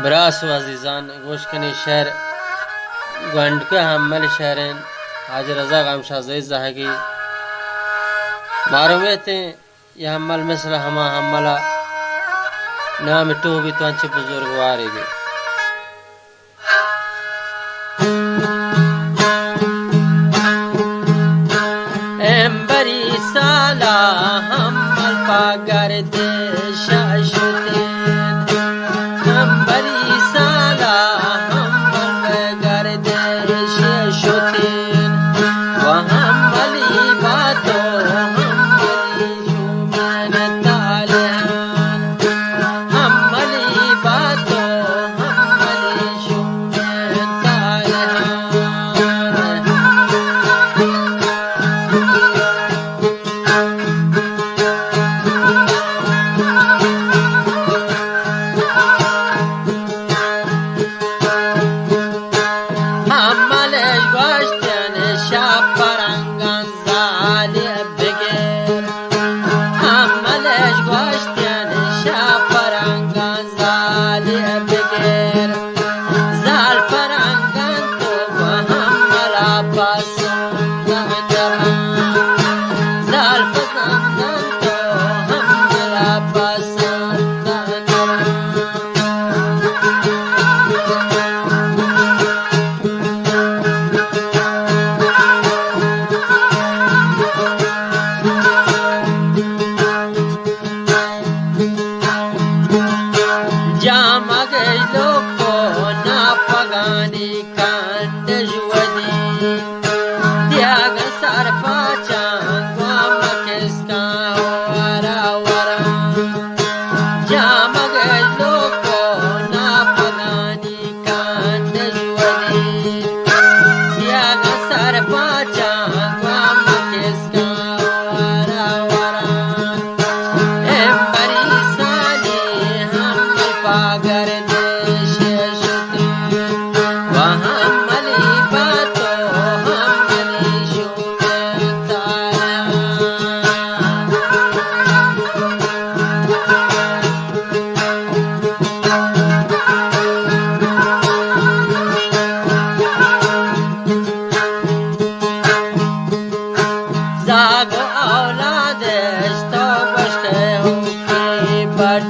براس و عزیزان گوش کنی شعر گوندکو حمل شعرین حاجی رضا غمشازی زهگی معلومیت یہ حمل مثل ہما حملہ نام تو بھی تو انچے بزرگواری بھی امبری سالا حمل پاگر دیش شدین امبری سالا حمل پاگر دیش شدین و حملی باتو حملی جومن تالیان حملی باتو حملی جومن تالیان حملش گشتن شب پرنگان زالی بگیر حملش گشتن شب پرنگان زالی بگیر زال پرنگان تو و حملا پسند درم زال پسندن تو حملا پسند درم Jamagai loko na pagani kandesh wadi Diaga sarpachan guama keska wara wara Jamagai loko na pagani kandesh wadi Diaga sarpachan guama keska wara wara Embari sali hammal pagar desh shudin wa hammali bato hammali shumen taran zago aulades to bashte hu ki bad